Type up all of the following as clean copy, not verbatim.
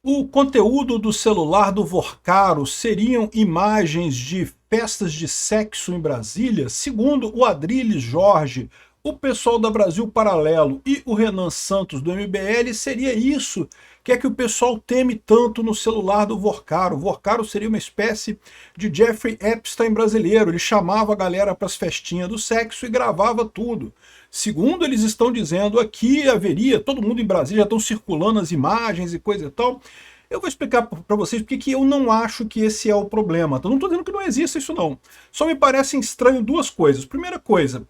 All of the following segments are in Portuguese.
O conteúdo do celular do Vorcaro seriam imagens de festas de sexo em Brasília? Segundo o Adrilles Jorge, o pessoal da Brasil Paralelo e o Renan Santos do MBL, seria isso que é que o pessoal teme tanto no celular do Vorcaro. O Vorcaro seria uma espécie de Jeffrey Epstein brasileiro. Ele chamava a galera para as festinhas do sexo e gravava tudo. Segundo eles estão dizendo aqui, haveria, todo mundo em Brasília já estão circulando as imagens e coisa e tal. Eu vou explicar para vocês porque que eu não acho que esse é o problema. Eu não estou dizendo que não exista isso não. Só me parecem estranho duas coisas. Primeira coisa,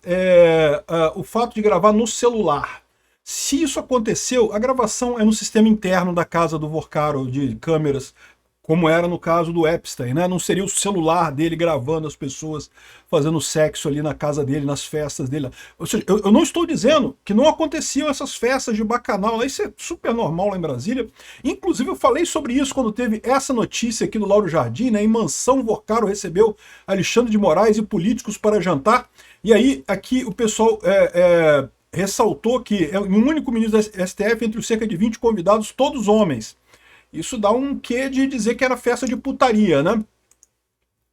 o fato de gravar no celular. Se isso aconteceu, a gravação é no sistema interno da casa do Vorcaro, de câmeras, como era no caso do Epstein, né? Não seria o celular dele gravando as pessoas fazendo sexo ali na casa dele, nas festas dele. Ou seja, eu não estou dizendo que não aconteciam essas festas de bacanal, isso é super normal lá em Brasília. Inclusive eu falei sobre isso quando teve essa notícia aqui do Lauro Jardim, né? Em mansão, Vorcaro recebeu Alexandre de Moraes e políticos para jantar. E aí aqui o pessoal ressaltou que é um único ministro da STF entre os cerca de 20 convidados, todos homens. Isso dá um quê de dizer que era festa de putaria, né?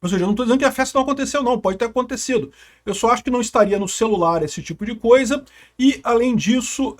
Ou seja, eu não estou dizendo que a festa não aconteceu, não, pode ter acontecido. Eu só acho que não estaria no celular esse tipo de coisa, e além disso,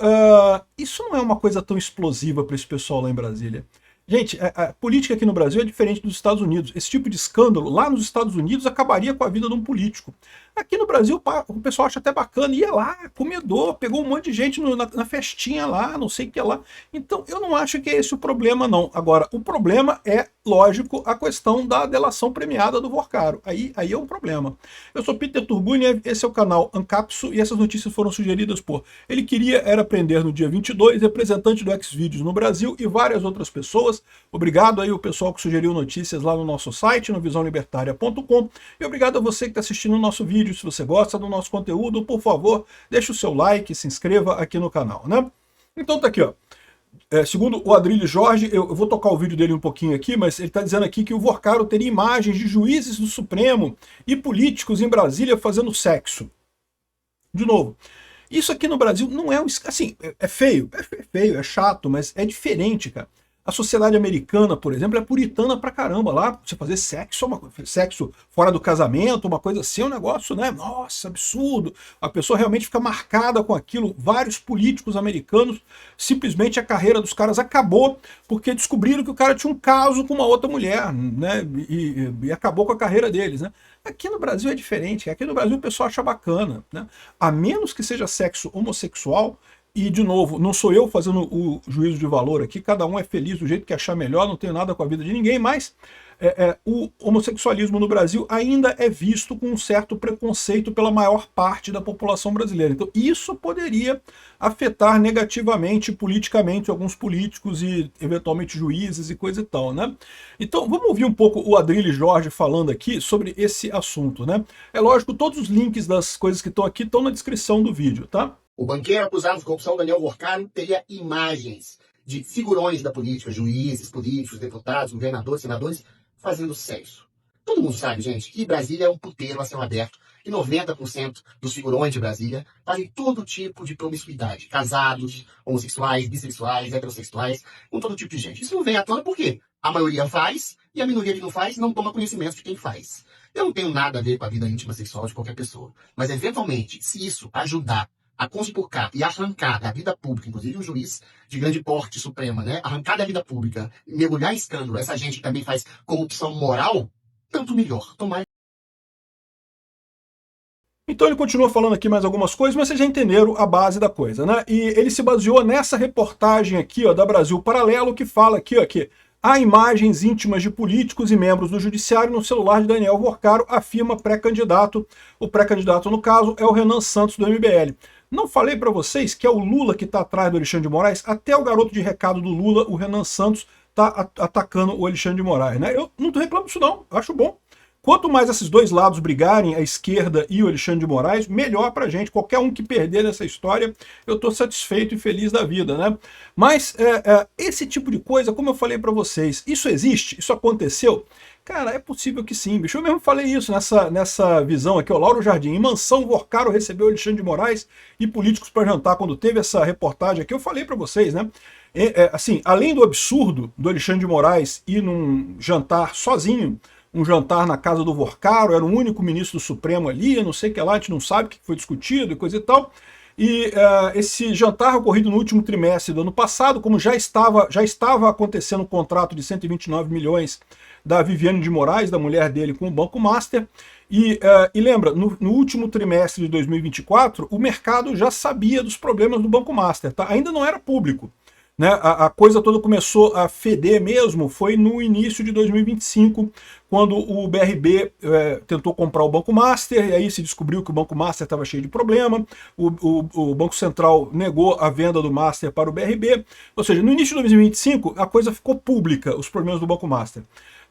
isso não é uma coisa tão explosiva para esse pessoal lá em Brasília. Gente, a política aqui no Brasil é diferente dos Estados Unidos. Esse tipo de escândalo lá nos Estados Unidos acabaria com a vida de um político. Aqui no Brasil o pessoal acha até bacana, ia lá, comedor, pegou um monte de gente na festinha lá, não sei o que lá. Então eu não acho que é esse o problema não. Agora, o problema é, lógico, a questão da delação premiada do Vorcaro. Aí é um problema. Eu sou Peter Turguni, esse é o canal Ancapso e essas notícias foram sugeridas por... Ele queria era prender no dia 22, representante do Xvideos no Brasil e várias outras pessoas. Obrigado aí o pessoal que sugeriu notícias lá no nosso site, no visãolibertaria.com, e obrigado a você que está assistindo o nosso vídeo. Se você gosta do nosso conteúdo, por favor, deixe o seu like, se inscreva aqui no canal, né? Então tá aqui, ó. Segundo o Adrilles Jorge, eu vou tocar o vídeo dele um pouquinho aqui, mas ele está dizendo aqui que o Vorcaro teria imagens de juízes do Supremo e políticos em Brasília fazendo sexo. De novo, isso aqui no Brasil não é um... Assim, é feio, é chato, mas é diferente, cara. A sociedade americana, por exemplo, é puritana pra caramba. Lá, você fazer sexo, sexo fora do casamento, uma coisa assim, é um negócio, né? Nossa, absurdo. A pessoa realmente fica marcada com aquilo. Vários políticos americanos, simplesmente a carreira dos caras acabou porque descobriram que o cara tinha um caso com uma outra mulher, né? E acabou com a carreira deles, né? Aqui no Brasil é diferente. Aqui no Brasil o pessoal acha bacana, né? A menos que seja sexo homossexual. E, de novo, não sou eu fazendo o juízo de valor aqui, cada um é feliz do jeito que achar melhor, não tenho nada com a vida de ninguém, mas o homossexualismo no Brasil ainda é visto com um certo preconceito pela maior parte da população brasileira. Então isso poderia afetar negativamente, politicamente, alguns políticos e, eventualmente, juízes e coisa e tal, né? Então vamos ouvir um pouco o Adrilles Jorge falando aqui sobre esse assunto, né? É lógico, todos os links das coisas que estão aqui estão na descrição do vídeo, tá? O banqueiro acusado de corrupção, Daniel Vorcaro, teria imagens de figurões da política, juízes, políticos, deputados, governadores, senadores, fazendo sexo. Todo mundo sabe, gente, que Brasília é um puteiro a céu aberto e 90% dos figurões de Brasília fazem todo tipo de promiscuidade. Casados, homossexuais, bissexuais, heterossexuais, com todo tipo de gente. Isso não vem à tona porque a maioria faz e a minoria que não faz não toma conhecimento de quem faz. Eu não tenho nada a ver com a vida íntima sexual de qualquer pessoa. Mas, eventualmente, se isso ajudar a conspurcar e arrancar da vida pública, inclusive um juiz de grande porte suprema, né? Arrancar da vida pública, mergulhar em escândalo, essa gente que também faz corrupção moral, tanto melhor. Tomara. Então ele continua falando aqui mais algumas coisas, mas vocês já entenderam a base da coisa, né? E ele se baseou nessa reportagem aqui, ó, da Brasil Paralelo, que fala aqui, ó, que há imagens íntimas de políticos e membros do judiciário no celular de Daniel Vorcaro, afirma pré-candidato. O pré-candidato, no caso, é o Renan Santos, do MBL. Não falei para vocês que é o Lula que está atrás do Alexandre de Moraes? Até o garoto de recado do Lula, o Renan Santos, está atacando o Alexandre de Moraes, né? Eu não reclamo disso não, acho bom. Quanto mais esses dois lados brigarem, a esquerda e o Alexandre de Moraes, melhor pra gente. Qualquer um que perder nessa história, eu tô satisfeito e feliz da vida, né? Mas esse tipo de coisa, como eu falei pra vocês, isso existe? Isso aconteceu? Cara, é possível que sim, bicho. Eu mesmo falei isso nessa visão aqui, o Lauro Jardim. Em mansão, Vorcaro recebeu Alexandre de Moraes e políticos para jantar. Quando teve essa reportagem aqui, eu falei para vocês, né? Assim, além do absurdo do Alexandre de Moraes ir num jantar sozinho, um jantar na casa do Vorcaro, era o único ministro do Supremo ali, não sei o que lá, a gente não sabe o que foi discutido e coisa e tal. E esse jantar ocorrido no último trimestre do ano passado, como já estava acontecendo um contrato de 129 milhões da Viviane de Moraes, da mulher dele, com o Banco Master. E lembra, no último trimestre de 2024, o mercado já sabia dos problemas do Banco Master, tá? Ainda não era público. Né, a coisa toda começou a feder mesmo, foi no início de 2025, quando o BRB tentou comprar o Banco Master, e aí se descobriu que o Banco Master estava cheio de problema, o Banco Central negou a venda do Master para o BRB, ou seja, no início de 2025 a coisa ficou pública, os problemas do Banco Master.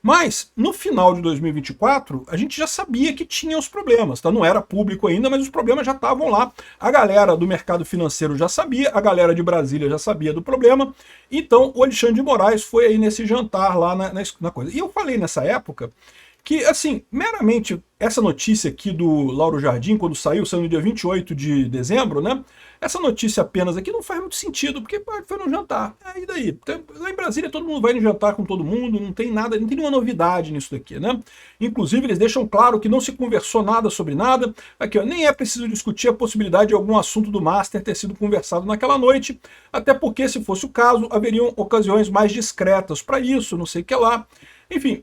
Mas, no final de 2024, a gente já sabia que tinha os problemas, tá? Não era público ainda, mas os problemas já estavam lá. A galera do mercado financeiro já sabia, a galera de Brasília já sabia do problema. Então, o Alexandre de Moraes foi aí nesse jantar lá na coisa. E eu falei nessa época que, assim, meramente essa notícia aqui do Lauro Jardim, quando saiu no dia 28 de dezembro, né? Essa notícia apenas aqui não faz muito sentido, porque foi num jantar. E daí? Lá em Brasília todo mundo vai no jantar com todo mundo, não tem nada, não tem nenhuma novidade nisso daqui, né? Inclusive eles deixam claro que não se conversou nada sobre nada. Aqui, ó, nem é preciso discutir a possibilidade de algum assunto do Master ter sido conversado naquela noite, até porque, se fosse o caso, haveriam ocasiões mais discretas para isso, não sei o que lá. Enfim,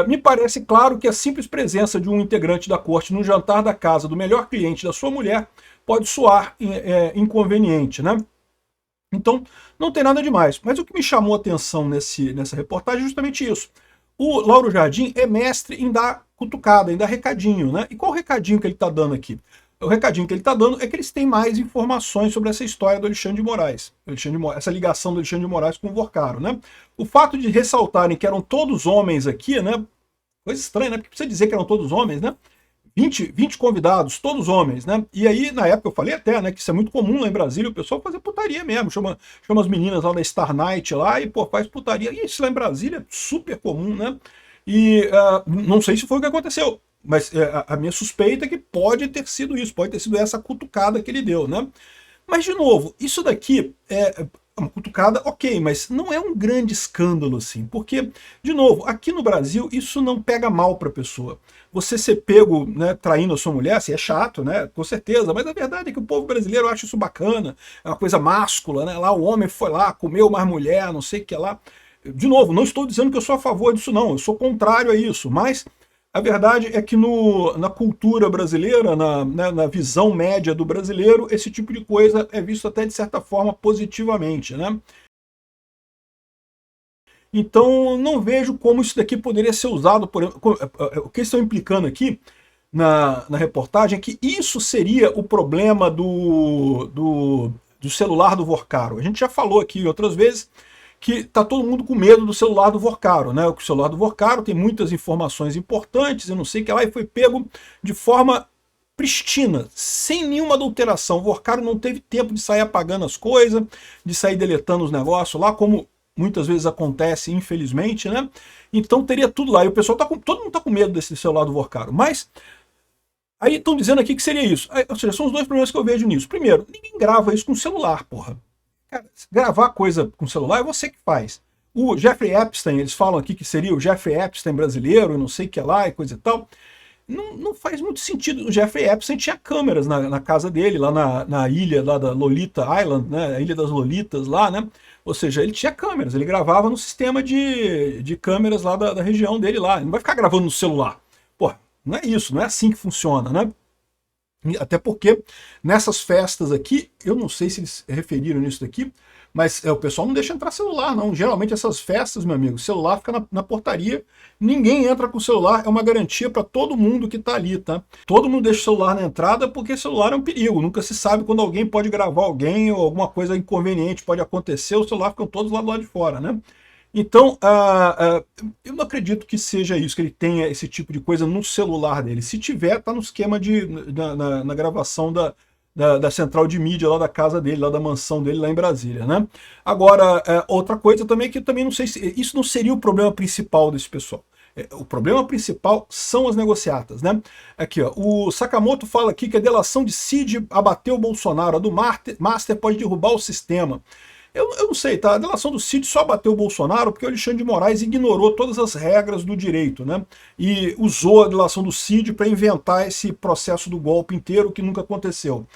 me parece claro que a simples presença de um integrante da corte no jantar da casa do melhor cliente da sua mulher pode soar inconveniente, né? Então, não tem nada demais. Mas o que me chamou a atenção nessa reportagem é justamente isso. O Lauro Jardim é mestre em dar cutucada, em dar recadinho, né? E qual o recadinho que ele está dando aqui? O recadinho que ele está dando é que eles têm mais informações sobre essa história do Alexandre de Moraes. Essa ligação do Alexandre de Moraes com o Vorcaro, né? O fato de ressaltarem que eram todos homens aqui, né? Coisa estranha, né? Porque precisa dizer que eram todos homens, né? 20 convidados, todos homens, né? E aí, na época, eu falei até, né, que isso é muito comum lá em Brasília, o pessoal fazer putaria mesmo, chama as meninas lá da Star Night lá e, pô, faz putaria. E isso lá em Brasília é super comum, né? E não sei se foi o que aconteceu, mas a minha suspeita é que pode ter sido isso, pode ter sido essa cutucada que ele deu, né? Mas, de novo, isso daqui é uma cutucada, ok, mas não é um grande escândalo assim, porque, de novo, aqui no Brasil isso não pega mal para a pessoa. Você ser pego, né, traindo a sua mulher, assim, é chato, né, com certeza, mas a verdade é que o povo brasileiro acha isso bacana, é uma coisa máscula, né, lá o homem foi lá, comeu mais mulher, não sei o que lá. De novo, não estou dizendo que eu sou a favor disso não, eu sou contrário a isso, mas a verdade é que na cultura brasileira, na visão média do brasileiro, esse tipo de coisa é visto até de certa forma positivamente, né? Então, não vejo como isso daqui poderia ser usado por... O que eles estão implicando aqui na reportagem é que isso seria o problema do celular do Vorcaro. A gente já falou aqui outras vezes que tá todo mundo com medo do celular do Vorcaro, né? O celular do Vorcaro tem muitas informações importantes, eu não sei o que lá, e foi pego de forma pristina, sem nenhuma adulteração. O Vorcaro não teve tempo de sair apagando as coisas, de sair deletando os negócios lá, como muitas vezes acontece, infelizmente, né? Então teria tudo lá. E o pessoal todo mundo tá com medo desse celular do Vorcaro. Mas aí estão dizendo aqui que seria isso. Ou seja, são os dois problemas que eu vejo nisso. Primeiro, ninguém grava isso com celular, porra. Cara, gravar coisa com celular é você que faz. O Jeffrey Epstein, eles falam aqui que seria o Jeffrey Epstein brasileiro, e não sei o que lá, e coisa e tal. Não faz muito sentido. O Jeffrey Epstein tinha câmeras na casa dele, lá na ilha lá da Lolita Island, né, a Ilha das Lolitas lá, né? Ou seja, ele tinha câmeras, ele gravava no sistema de câmeras lá da região dele lá. Ele não vai ficar gravando no celular. Pô, não é isso, não é assim que funciona, né? Até porque nessas festas aqui, eu não sei se eles referiram nisso daqui, mas o pessoal não deixa entrar celular, não. Geralmente essas festas, meu amigo, o celular fica na portaria, ninguém entra com o celular, é uma garantia para todo mundo que está ali, tá? Todo mundo deixa o celular na entrada porque celular é um perigo, nunca se sabe quando alguém pode gravar alguém ou alguma coisa inconveniente pode acontecer, o celular ficam todos lá do lado de fora, né? Então, eu não acredito que seja isso, que ele tenha esse tipo de coisa no celular dele. Se tiver, tá no esquema na gravação da central de mídia lá da casa dele, lá da mansão dele, lá em Brasília, né? Agora, outra coisa também que eu também não sei se... Isso não seria o problema principal desse pessoal. O problema principal são as negociatas, né? Aqui, ó, o Sakamoto fala aqui que a delação de Cid abateu o Bolsonaro, a do Master pode derrubar o sistema. Eu não sei, tá? A delação do Cid só bateu o Bolsonaro porque o Alexandre de Moraes ignorou todas as regras do direito, né? E usou a delação do Cid para inventar esse processo do golpe inteiro que nunca aconteceu.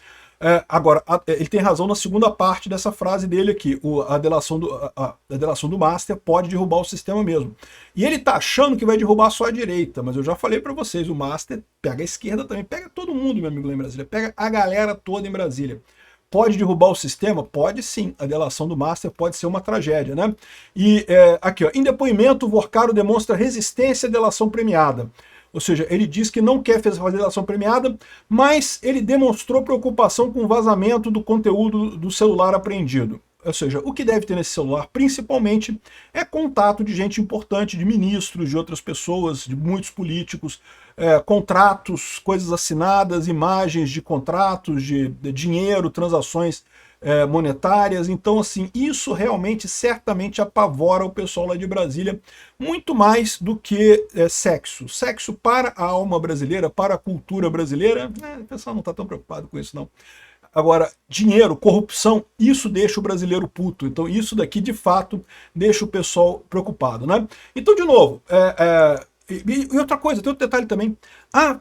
Agora, ele tem razão na segunda parte dessa frase dele aqui. A delação do Master pode derrubar o sistema mesmo. E ele tá achando que vai derrubar só a direita, mas eu já falei para vocês, o Master pega a esquerda também, pega todo mundo, meu amigo, lá em Brasília, pega a galera toda em Brasília. Pode derrubar o sistema? Pode sim. A delação do Master pode ser uma tragédia, né? E aqui, ó, em depoimento, o Vorcaro demonstra resistência à delação premiada. Ou seja, ele diz que não quer fazer delação premiada, mas ele demonstrou preocupação com o vazamento do conteúdo do celular apreendido. Ou seja, o que deve ter nesse celular, principalmente, é contato de gente importante, de ministros, de outras pessoas, de muitos políticos, contratos, coisas assinadas, imagens de contratos, de dinheiro, transações monetárias. Então, assim, isso realmente, certamente apavora o pessoal lá de Brasília, muito mais do que sexo. Sexo para a alma brasileira, para a cultura brasileira, o pessoal não está tão preocupado com isso, não. Agora, dinheiro, corrupção, isso deixa o brasileiro puto. Então isso daqui, de fato, deixa o pessoal preocupado, né? Então, de novo, e outra coisa, tem outro detalhe também.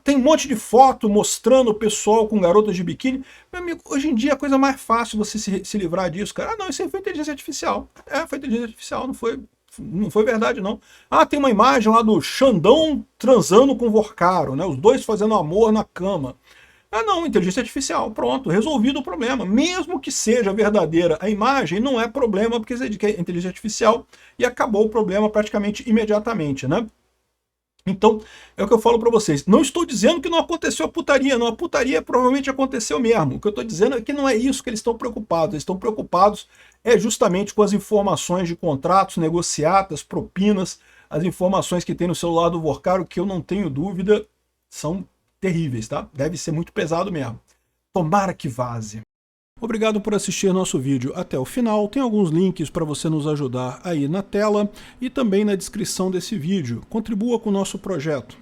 Tem um monte de foto mostrando o pessoal com garotas de biquíni. Meu amigo, hoje em dia é a coisa mais fácil você se livrar disso, cara. Não, isso aí foi inteligência artificial. Foi inteligência artificial, não foi verdade, não. Tem uma imagem lá do Xandão transando com o Vorcaro, né? Os dois fazendo amor na cama. Não, inteligência artificial, pronto, resolvido o problema. Mesmo que seja verdadeira a imagem, não é problema, porque é inteligência artificial e acabou o problema praticamente imediatamente, né? Então, é o que eu falo para vocês. Não estou dizendo que não aconteceu a putaria, não. A putaria provavelmente aconteceu mesmo. O que eu estou dizendo é que não é isso que eles estão preocupados. Eles estão preocupados justamente com as informações de contratos, negociatas, propinas, as informações que tem no celular do Vorcaro, que eu não tenho dúvida, são terríveis, tá? Deve ser muito pesado mesmo. Tomara que vaze. Obrigado por assistir nosso vídeo até o final. Tem alguns links para você nos ajudar aí na tela e também na descrição desse vídeo. Contribua com o nosso projeto.